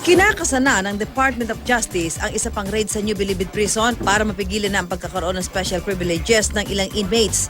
Kinakasana ng Department of Justice ang isa pang raid sa New Bilibid Prison para mapigilan na ang pagkakaroon ng special privileges ng ilang inmates.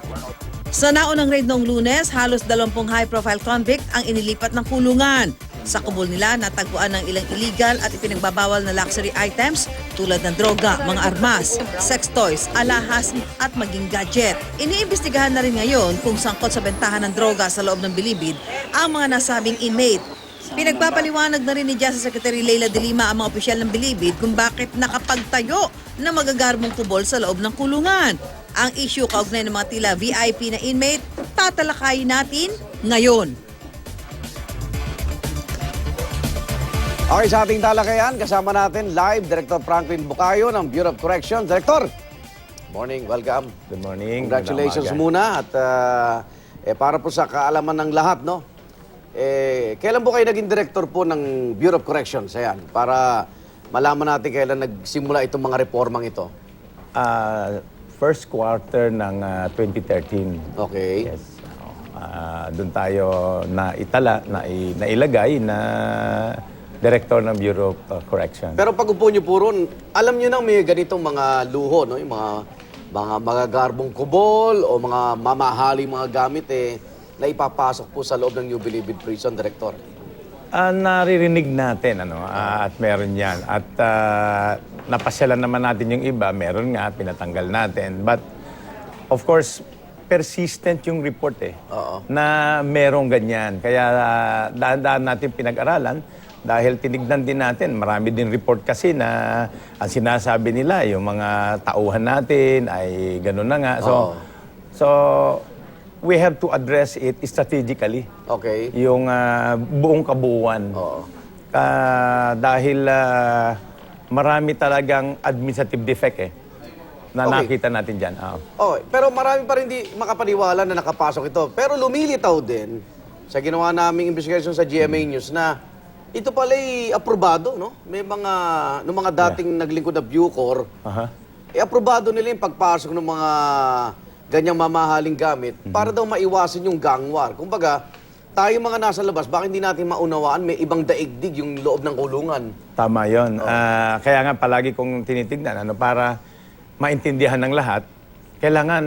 Sa naunang raid noong Lunes, halos 20 high-profile convict ang inilipat ng kulungan. Sa kubol nila, natagpuan ng ilang illegal at ipinagbabawal na luxury items tulad ng droga, mga armas, sex toys, alahas at maging gadget. Iniimbestigahan na rin ngayon kung sangkot sa bentahan ng droga sa loob ng Bilibid ang mga nasabing inmate. Pinagpapaliwanag na rin ni Justice Secretary Leila de Lima ang mga opisyal ng Bilibid kung bakit nakapagtayo ng magagarbong kubol sa loob ng kulungan. Ang issue kaugnay ng mga tila VIP na inmate, tatalakayin natin ngayon. Okay, sa ating talakayan, kasama natin live Director Franklin Bukayo ng Bureau of Corrections. Director, morning, welcome. Good morning. Congratulations muna at para po sa kaalaman ng lahat, no? Kailan po kayo naging director po ng Bureau of Corrections? Ayan, para malaman natin kailan nagsimula itong mga reformang ito. First quarter ng 2013. Okay. Yes. Doon tayo nailagay na director ng Bureau of Corrections. Pero pag upo niyo po ron, alam niyo nang may ganitong mga luho, no? Yung mga magagarbong kubol o mga mamahaling mga gamit na ipapasok po sa loob ng New Bilibid Prison, Director? Naririnig natin at meron yan. At napasyalan naman natin yung iba, meron nga, pinatanggal natin. But of course, persistent yung report na merong ganyan. Kaya daan-daan natin pinag-aralan dahil tinignan din natin. Marami din report kasi na ang sinasabi nila, yung mga tauhan natin ay gano'n na nga. So we have to address it strategically. Okay. Yung buong kabuuan. Dahil marami talagang administrative defect na nakita natin dyan. Pero marami pa rin di makapaniwala na nakapasok ito. Pero lumilitaw din sa ginawa naming investigation sa GMA News na ito pala'y aprobado, no? May mga dating naglingkod na Bucor, aprobado nila yung pagpasok ng mga ganyang mamahaling gamit para daw maiwasan yung gang war. Kumbaga, tayo mga nasa labas, bakit hindi natin maunawaan may ibang daigdig yung loob ng kulungan? Tama yun. Kaya nga palagi kong tinitignan, para maintindihan ng lahat, kailangan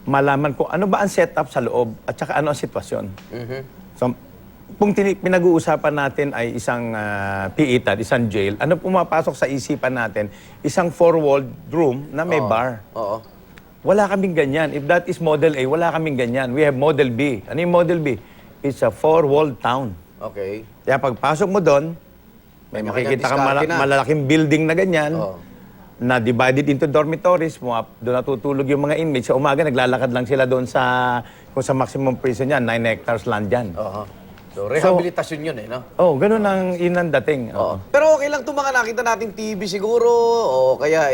malaman kung ano ba ang setup sa loob at saka ano ang sitwasyon. So, kung pinag-uusapan natin ay isang piitan, isang jail, ano pumapasok sa isipan natin? Isang four-walled room na may bar. Wala kaming ganyan. If that is Model A, wala kaming ganyan. We have Model B. Ano yung Model B? It's a four-walled town. Okay. Kaya pagpasok mo doon, may makikita kang malalaking building na ganyan, na divided into dormitories. Doon natutulog yung mga inmates. Sa umaga, naglalakad lang sila doon kung sa maximum prison yan, 9 hectares land yan. So, rehabilitasyon yun no? Ganun ang inang dating. Pero okay lang itong mga nakita nating TV siguro, o kaya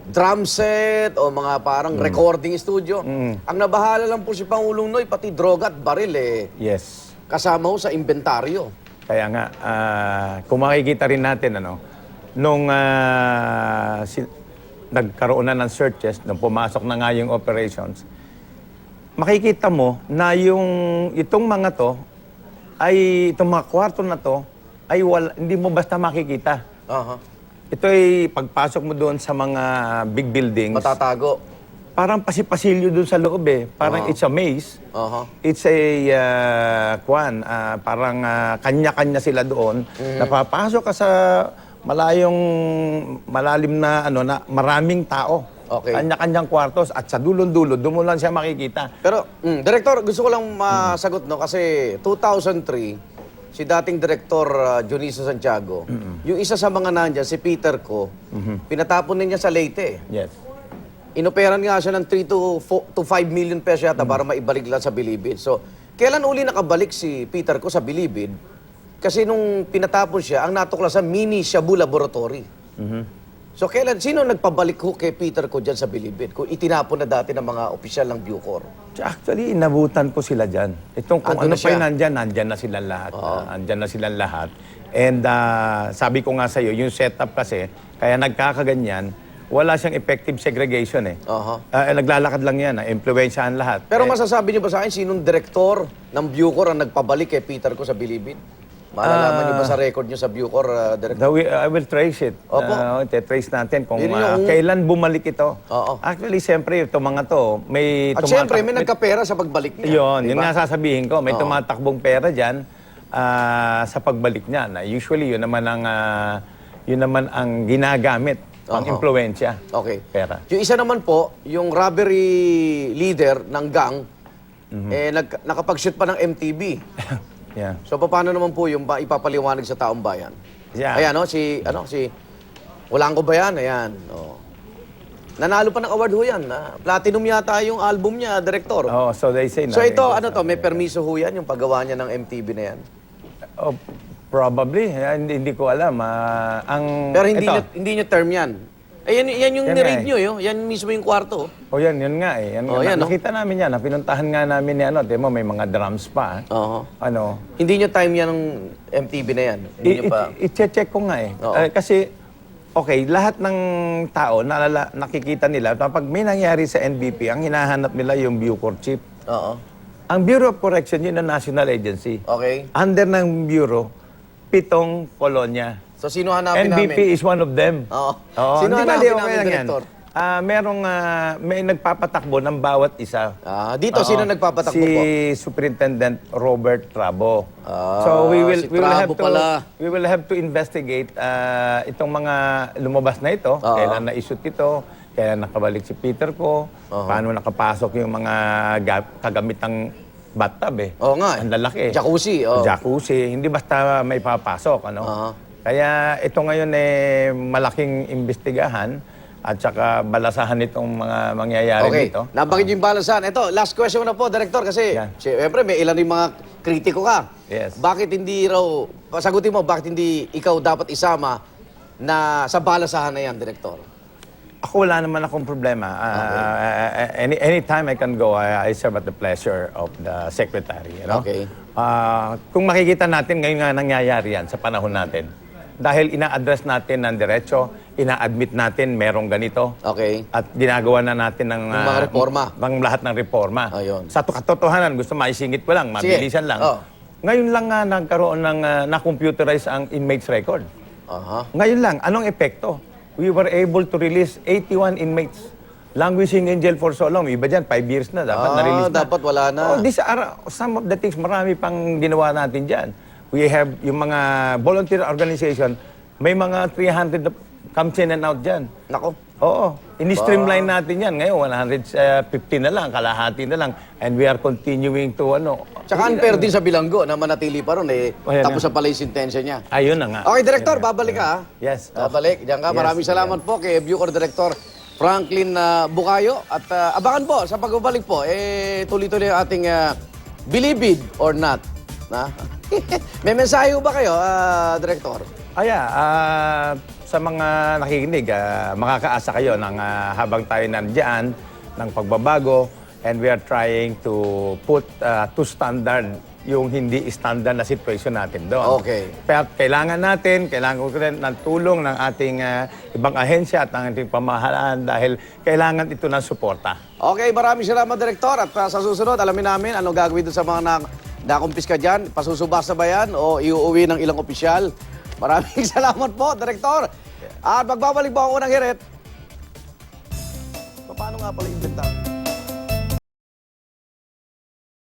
drum set o mga parang recording studio. Ang nabahala lang po si Pangulong Noy, pati droga at baril Yes. kasama ho sa inventaryo. Kaya nga, kung makikita rin natin, nung nagkaroon na ng searches, nung pumasok na nga yung operations, makikita mo na itong mga to, itong mga kwarto na to, ay hindi mo basta makikita. Ito ay pagpasok mo doon sa mga big buildings. Matatago. Parang pasipasilyo doon sa loob Parang it's a maze. It's a parang kanya-kanya sila doon. Napapasok ka sa malalim na maraming tao. Kanya-kanyang kwartos at sa dulo-dulo, doon mo lang siya makikita. Pero, Director, gusto ko lang masagot, kasi 2003, si dating Director Juniso Santiago, yung isa sa mga nandyan, si Peter Ko, pinatapon niya sa Leyte. Yes. Inoperan nga siya ng 3 to 5 million pesos yata para maibalik lang sa Bilibid. So, kailan uli nakabalik si Peter Ko sa Bilibid? Kasi nung pinatapon siya, ang natuklasan, mini Shabu Laboratory. So, sino nagpabalik ho kay Peter Ko dyan sa Bilibid? Kung itinapon na dati ng mga opisyal ng Bucor? Actually, inabutan ko sila dyan. Kung ano pa yung nandyan na silang lahat. Nandyan na silang lahat. And sabi ko nga sa'yo, yung setup kasi, kaya nagkakaganyan, wala siyang effective segregation naglalakad lang yan, impluwensyahan lahat. Pero masasabi niyo ba sa akin, sinong direktor ng Bucor ang nagpabalik kay Peter Ko sa Bilibid? Malalaman niyo ba sa record niyo sa Bucor, Director? I will trace it. Opo. Trace natin kung Yun yung- kailan bumalik ito. Oo. Actually, siyempre, itong mga to, may At syempre, may nagkapera sa pagbalik niya. Yun Diba? nga sasabihin ko. May Oo. tumatakbong pera dyan sa pagbalik niya. Na usually, yun naman ang ginagamit pang Oo. impluensya. Okay. Pera. Yung isa naman po, yung robbery leader ng gang, nakapag-shoot pa ng MTV. Yeah. So, paano naman po yung ipapaliwanag sa taong bayan? Yeah. Ayan, Walang ko ba yan? Ayan. Nanalo pa ng award ho yan. Platinum yata yung album niya, Director. Oh, so they say. So ito, may permiso ho yan, yung paggawa niya ng MTV na yan. Oh, probably. Hindi ko alam. Pero hindi ito. niyo term yan. Yan yung Yan nirate nga nyo, yan mismo yung kwarto. Oh, yun nga eh. Oh, yan, no? Nakita namin yan. Pinuntahan nga namin ni Temo, may mga drums pa. Oo. Hindi nyo time yan ng MTV na yan. Hindi nyo pa... I-check ko nga eh. Oo. Kasi, okay, lahat ng tao, nakikita nila, pag may nangyari sa NBP, ang hinahanap nila yung Bucor chip. Oo. Ang Bureau of Correction, yun ang national agency. Okay. Under ng Bureau, 7 kolonya. So sino hanapin NBP namin? is one of them. Oo. Oo. Sino Di ba, hanapin di, okay namin, lang yan. Director? May nagpapatakbo ng bawat isa. Dito, Oo. sino nagpapatakbo si po? Superintendent Robert Trabo. Ah, So si Trabo pala. we will have to investigate itong mga lumabas na ito, kailan na-issue ito, kailan nakabalik si Peter ko, paano nakapasok yung mga kagamitang bathtub eh. Oo nga eh. Ang lalaki. Jacuzzi, oo. Jacuzzi, hindi basta may papasok, ano? Kaya ito ngayon eh malaking imbestigahan at saka balasahan itong mga mangyayari Okay. dito. Nabanggit yung balansan. Ito, last question na po, Director, kasi Yan. siyempre may ilan yung mga kritiko ka. Yes. Bakit hindi raw, pasagutin mo, bakit hindi ikaw dapat isama na sa balasahan na yan, Director? Ako wala naman akong problema. Anytime I can go, I serve at the pleasure of the secretary. You know? Okay. Kung makikita natin, ngayon nga nangyayari yan sa panahon natin. Dahil ina-address natin ng diretso, ina-admit natin merong ganito. Okay. At ginagawa na natin ng Yung mga reforma. lahat ng reforma. Ayun. Sa katotohanan, gusto maisingit ko lang, mabilisan lang. Oh. Ngayon lang nga nagkaroon ng na-computerize ang inmates record. Aha. Ngayon lang, anong epekto? We were able to release 81 inmates. Languishing in jail for so long. Iba dyan, 5 years na. Dapat na-release na. Dapat wala na. Oh, these are some of the things, marami pang ginawa natin dyan. We have yung mga volunteer organization, may mga 300 comes in and out dyan. Nako. Oo. Ini-streamline natin yan. Ngayon, 150 na lang, kalahati na lang. And we are continuing to, Tsaka unfair din sa bilanggo na manatili pa ron eh. Ayan Tapos na pala yung sintensya niya. Ayun na nga. Okay, Director, Ayun na nga. babalik ka ha? Yes. Babalik. Diyan ka. Yes, Maraming salamat po kay Bucor Director Franklin Bukayo. At abangan po, sa pagbabalik po, tuloy-tuloy ang ating Believe It or Not. Na? May mensahe ba kayo, Director? Sa mga nakikinig, makakaasa kayo ng habang tayo nandiyan ng pagbabago and we are trying to put to standard yung hindi standard na situation natin doon. Okay. Pero kailangan ko rin ng tulong ng ating ibang ahensya at ng ating pamahalaan dahil kailangan ito ng suporta. Okay, maraming salamat, Director. At sa susunod, alamin namin ano gagawin doon sa mga nakumpis ka dyan. Pasusubasta ba yan o iuuwi ng ilang opisyal? Maraming salamat po, Director. At magbabalik po ang unang hirit. Paano nga pala inventado?